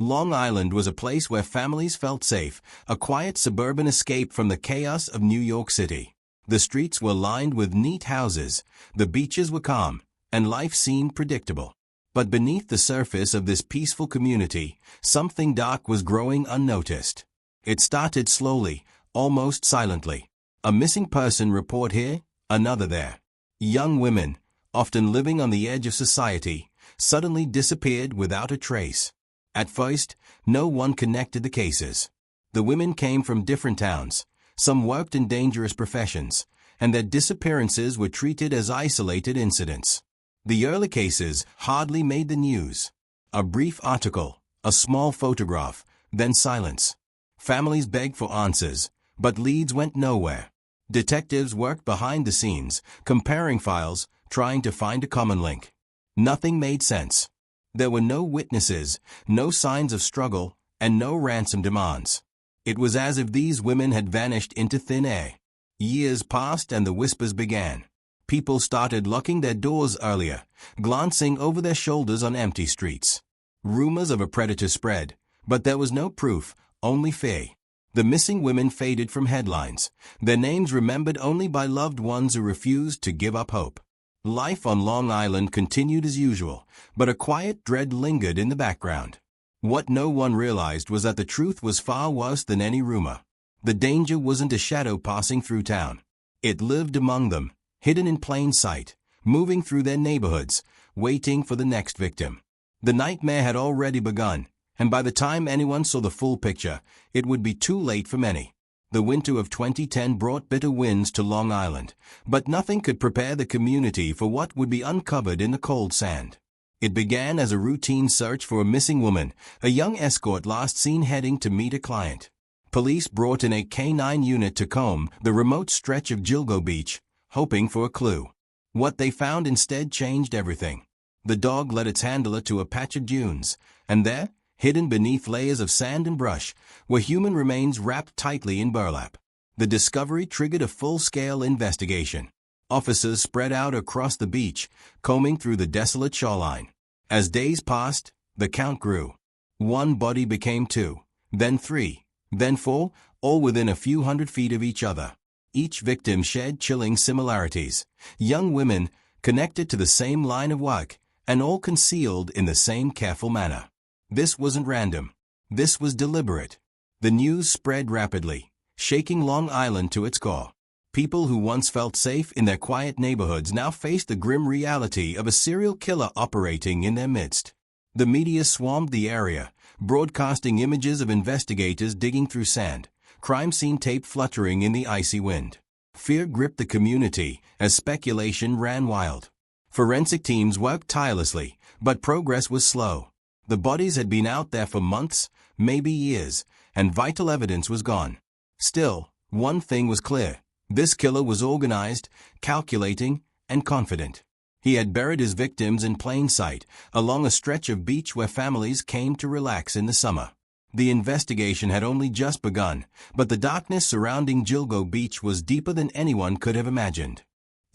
Long Island was a place where families felt safe, a quiet suburban escape from the chaos of New York City. The streets were lined with neat houses, the beaches were calm, and life seemed predictable. But beneath the surface of this peaceful community, something dark was growing unnoticed. It started slowly, almost silently. A missing person report here, another there. Young women, often living on the edge of society, suddenly disappeared without a trace. At first, no one connected the cases. The women came from different towns, some worked in dangerous professions, and their disappearances were treated as isolated incidents. The early cases hardly made the news. A brief article, a small photograph, then silence. Families begged for answers, but leads went nowhere. Detectives worked behind the scenes, comparing files, trying to find a common link. Nothing made sense. There were no witnesses, no signs of struggle, and no ransom demands. It was as if these women had vanished into thin air. Years passed and the whispers began. People started locking their doors earlier, glancing over their shoulders on empty streets. Rumors of a predator spread, but there was no proof, only fear. The missing women faded from headlines, their names remembered only by loved ones who refused to give up hope. Life on Long Island continued as usual, but a quiet dread lingered in the background. What no one realized was that the truth was far worse than any rumor. The danger wasn't a shadow passing through town. It lived among them, hidden in plain sight, moving through their neighborhoods, waiting for the next victim. The nightmare had already begun, and by the time anyone saw the full picture, it would be too late for many. The winter of 2010 brought bitter winds to Long Island, but nothing could prepare the community for what would be uncovered in the cold sand. It began as a routine search for a missing woman, a young escort last seen heading to meet a client. Police brought in a K-9 unit to comb the remote stretch of Gilgo Beach, hoping for a clue. What they found instead changed everything. The dog led its handler to a patch of dunes, and there, hidden beneath layers of sand and brush, were human remains wrapped tightly in burlap. The discovery triggered a full-scale investigation. Officers spread out across the beach, combing through the desolate shoreline. As days passed, the count grew. One body became 2, then 3, then 4, all within a few hundred feet of each other. Each victim shared chilling similarities. Young women, connected to the same line of work, and all concealed in the same careful manner. This wasn't random. This was deliberate. The news spread rapidly, shaking Long Island to its core. People who once felt safe in their quiet neighborhoods now faced the grim reality of a serial killer operating in their midst. The media swarmed the area, broadcasting images of investigators digging through sand, crime scene tape fluttering in the icy wind. Fear gripped the community as speculation ran wild. Forensic teams worked tirelessly, but progress was slow. The bodies had been out there for months, maybe years, and vital evidence was gone. Still, one thing was clear. This killer was organized, calculating, and confident. He had buried his victims in plain sight, along a stretch of beach where families came to relax in the summer. The investigation had only just begun, but the darkness surrounding Gilgo Beach was deeper than anyone could have imagined.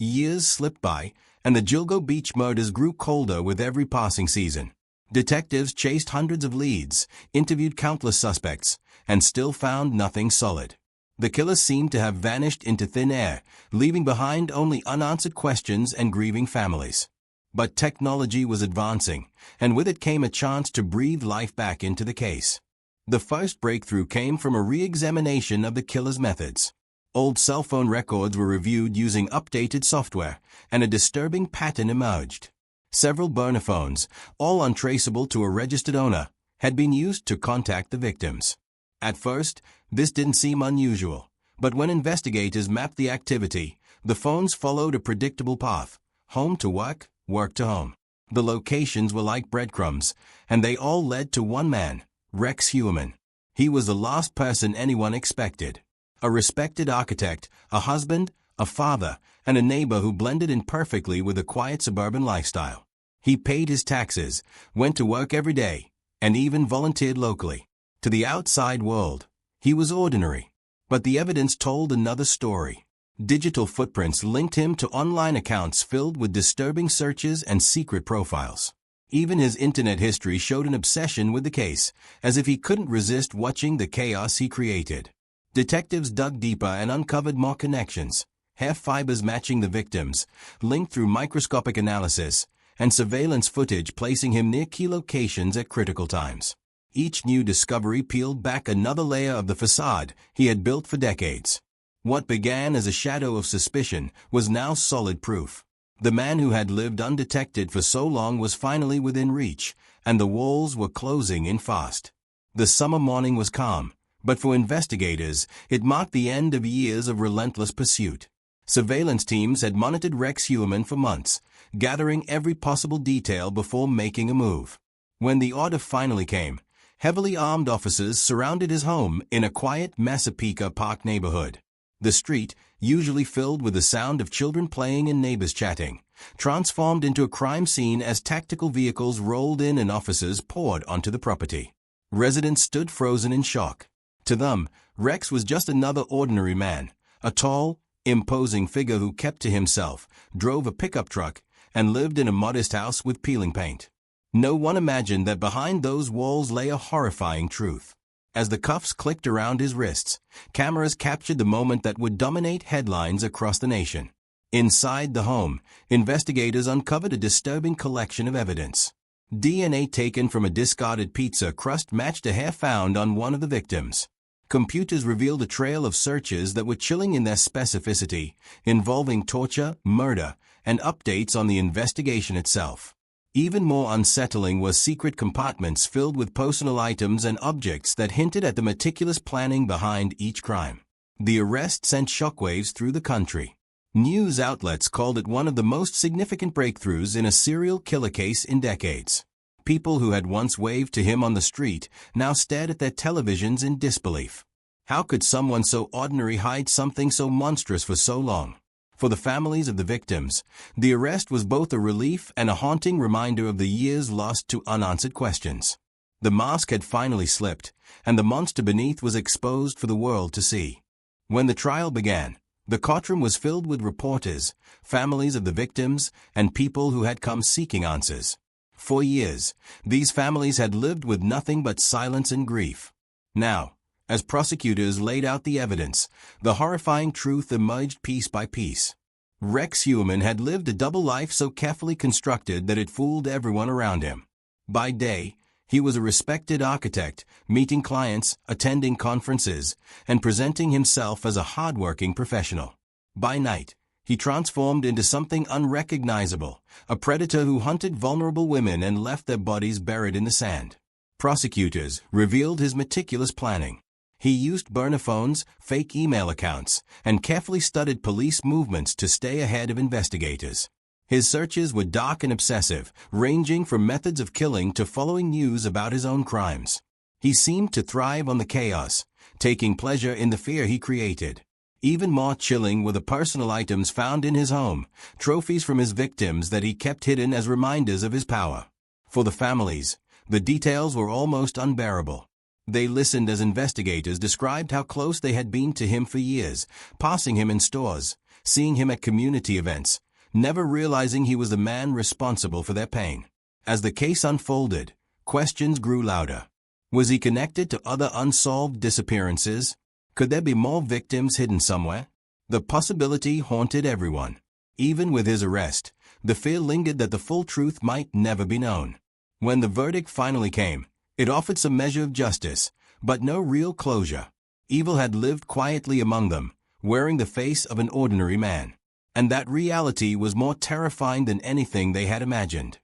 Years slipped by, and the Gilgo Beach murders grew colder with every passing season. Detectives chased hundreds of leads, interviewed countless suspects, and still found nothing solid. The killer seemed to have vanished into thin air, leaving behind only unanswered questions and grieving families. But technology was advancing, and with it came a chance to breathe life back into the case. The first breakthrough came from a re-examination of the killer's methods. Old cell phone records were reviewed using updated software, and a disturbing pattern emerged. Several burner phones, all untraceable to a registered owner, had been used to contact the victims. At first, this didn't seem unusual, but when investigators mapped the activity, the phones followed a predictable path: home to work, work to home. The locations were like breadcrumbs, and they all led to one man, Rex Heuermann. He was the last person anyone expected. A respected architect, a husband, a father, and a neighbor who blended in perfectly with a quiet suburban lifestyle. He paid his taxes, went to work every day, and even volunteered locally. To the outside world, he was ordinary. But the evidence told another story. Digital footprints linked him to online accounts filled with disturbing searches and secret profiles. Even his internet history showed an obsession with the case, as if he couldn't resist watching the chaos he created. Detectives dug deeper and uncovered more connections, hair fibers matching the victims, linked through microscopic analysis, and surveillance footage placing him near key locations at critical times. Each new discovery peeled back another layer of the facade he had built for decades. What began as a shadow of suspicion was now solid proof. The man who had lived undetected for so long was finally within reach, and the walls were closing in fast. The summer morning was calm, but for investigators, it marked the end of years of relentless pursuit. Surveillance teams had monitored Rex Heuermann for months, gathering every possible detail before making a move. When the order finally came, heavily armed officers surrounded his home in a quiet Massapequa Park neighborhood. The street, usually filled with the sound of children playing and neighbors chatting, transformed into a crime scene as tactical vehicles rolled in and officers poured onto the property. Residents stood frozen in shock. To them, Rex was just another ordinary man, a tall, imposing figure who kept to himself, drove a pickup truck, and lived in a modest house with peeling paint. No one imagined that behind those walls lay a horrifying truth. As the cuffs clicked around his wrists, cameras captured the moment that would dominate headlines across the nation. Inside the home, investigators uncovered a disturbing collection of evidence. DNA taken from a discarded pizza crust matched a hair found on one of the victims. Computers revealed a trail of searches that were chilling in their specificity, involving torture, murder, and updates on the investigation itself. Even more unsettling were secret compartments filled with personal items and objects that hinted at the meticulous planning behind each crime. The arrest sent shockwaves through the country. News outlets called it one of the most significant breakthroughs in a serial killer case in decades. People who had once waved to him on the street now stared at their televisions in disbelief. How could someone so ordinary hide something so monstrous for so long? For the families of the victims, the arrest was both a relief and a haunting reminder of the years lost to unanswered questions. The mask had finally slipped, and the monster beneath was exposed for the world to see. When the trial began, the courtroom was filled with reporters, families of the victims, and people who had come seeking answers. For years, these families had lived with nothing but silence and grief. Now, as prosecutors laid out the evidence, the horrifying truth emerged piece by piece. Rex Heuermann had lived a double life so carefully constructed that it fooled everyone around him. By day, he was a respected architect, meeting clients, attending conferences, and presenting himself as a hard-working professional. By night, he transformed into something unrecognizable, a predator who hunted vulnerable women and left their bodies buried in the sand. Prosecutors revealed his meticulous planning. He used burner phones, fake email accounts, and carefully studied police movements to stay ahead of investigators. His searches were dark and obsessive, ranging from methods of killing to following news about his own crimes. He seemed to thrive on the chaos, taking pleasure in the fear he created. Even more chilling were the personal items found in his home, trophies from his victims that he kept hidden as reminders of his power. For the families, the details were almost unbearable. They listened as investigators described how close they had been to him for years, passing him in stores, seeing him at community events, never realizing he was the man responsible for their pain. As the case unfolded, questions grew louder. Was he connected to other unsolved disappearances? Could there be more victims hidden somewhere? The possibility haunted everyone. Even with his arrest, the fear lingered that the full truth might never be known. When the verdict finally came, it offered some measure of justice, but no real closure. Evil had lived quietly among them, wearing the face of an ordinary man. And that reality was more terrifying than anything they had imagined.